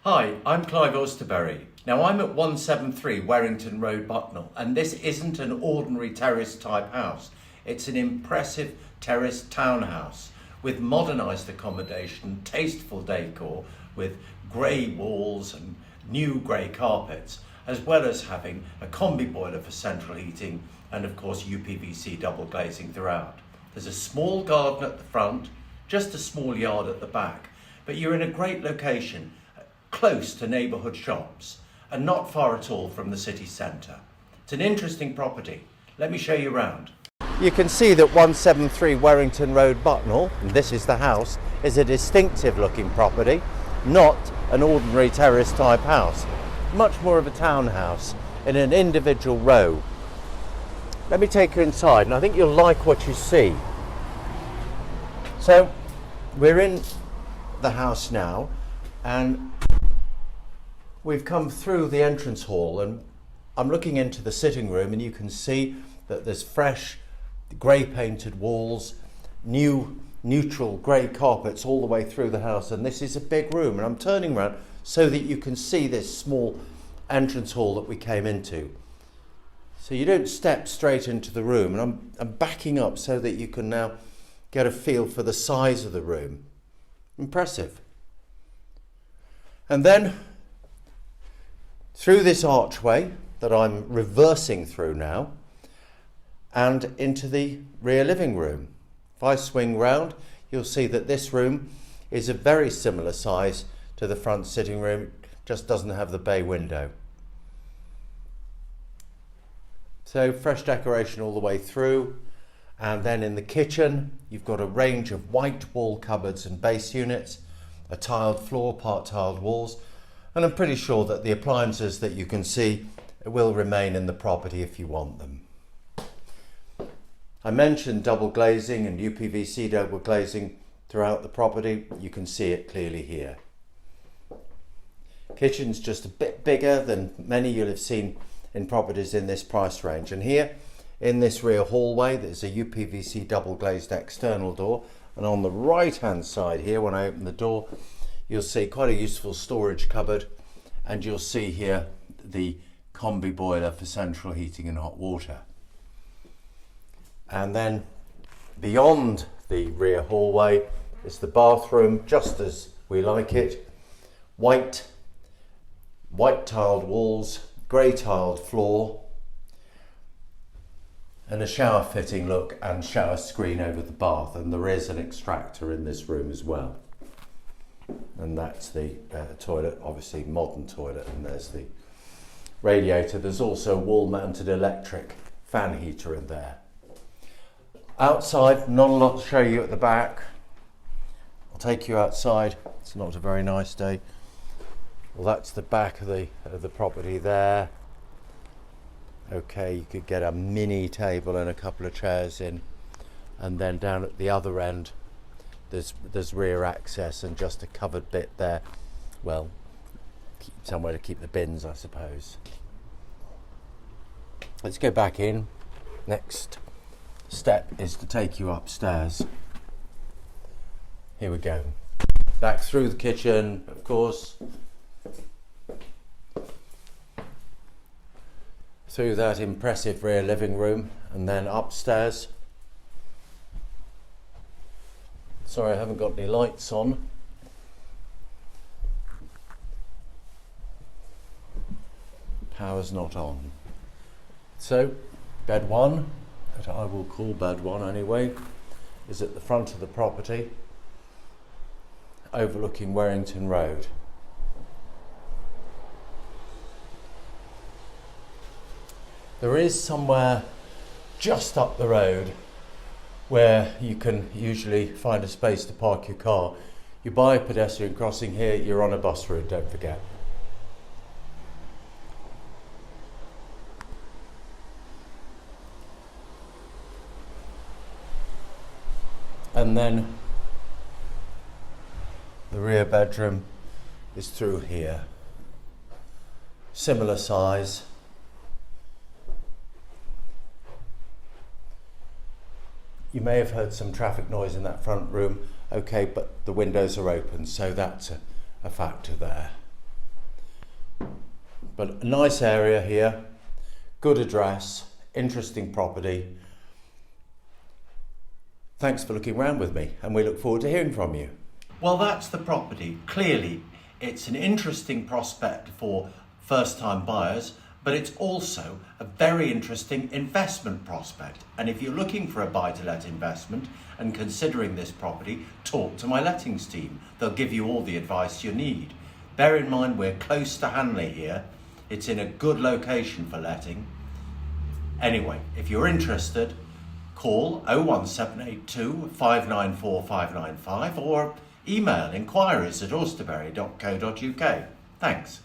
Hi, I'm Clive Austerberry. Now I'm at 173 Werrington Road, Bucknall, and this isn't an ordinary terraced type house. It's an impressive terraced town house with modernised accommodation, tasteful decor, with grey walls and new grey carpets, as well as having a combi boiler for central heating and of course UPVC double glazing throughout. There's a small garden at the front, just a small yard at the back, but you're in a great location, close to neighbourhood shops and not far at all from the city centre. It's an interesting property. Let me show you around. You can see that 173 Werrington Road, Bucknall, and this is the house, is a distinctive looking property, not an ordinary terrace type house. Much more of a townhouse in an individual row. Let me take you inside and I think you'll like what you see. So we're in the house now and we've come through the entrance hall and I'm looking into the sitting room and you can see that there's fresh grey painted walls, new neutral grey carpets all the way through the house, and this is a big room, and I'm turning around so that you can see this small entrance hall that we came into. So you don't step straight into the room, and I'm backing up so that you can now get a feel for the size of the room. Impressive. And then through this archway that I'm reversing through now and into the rear living room. If I swing round, you'll see that this room is a very similar size to the front sitting room, just doesn't have the bay window. So fresh decoration all the way through, and then in the kitchen you've got a range of white wall cupboards and base units, a tiled floor, part tiled walls, and I'm pretty sure that the appliances that you can see will remain in the property if you want them. I mentioned double glazing and UPVC double glazing throughout the property. You can see it clearly here. Kitchen's just a bit bigger than many you'll have seen in properties in this price range. And here in this rear hallway, there's a UPVC double glazed external door. And on the right hand side here, when I open the door, you'll see quite a useful storage cupboard. And you'll see here the combi boiler for central heating and hot water. And then beyond the rear hallway is the bathroom, just as we like it. White tiled walls, grey tiled floor, and a shower fitting look and shower screen over the bath. And there is an extractor in this room as well. And that's the toilet, obviously modern toilet, and there's the radiator. There's also a wall mounted electric fan heater in there. Outside, not a lot to show you at the back. I'll take you outside. It's not a very nice day. Well, that's the back of the property there. Okay, you could get a mini table and a couple of chairs in, and then down at the other end there's rear access and just a covered bit there. Well, somewhere to keep the bins, I suppose. Let's go back in. Next step is to take you upstairs. Here we go. Back through the kitchen, of course. Through that impressive rear living room and then upstairs. Sorry, I haven't got any lights on. Power's not on. So, bed one, that I will call bed one anyway, is at the front of the property, overlooking Werrington Road. There is somewhere just up the road where you can usually find a space to park your car. You buy a pedestrian crossing here, you're on a bus route, don't forget. And then the rear bedroom is through here. Similar size. You may have heard some traffic noise in that front room, okay, but the windows are open, so that's a factor there. But a nice area here, good address, interesting property. Thanks for looking around with me, and we look forward to hearing from you. Well, that's the property. Clearly, it's an interesting prospect for first-time buyers, but it's also a very interesting investment prospect. And if you're looking for a buy-to-let investment and considering this property, talk to my lettings team. They'll give you all the advice you need. Bear in mind, we're close to Hanley here. It's in a good location for letting. Anyway, if you're interested, call 01782 594 595 or email inquiries@austerberry.co.uk. Thanks.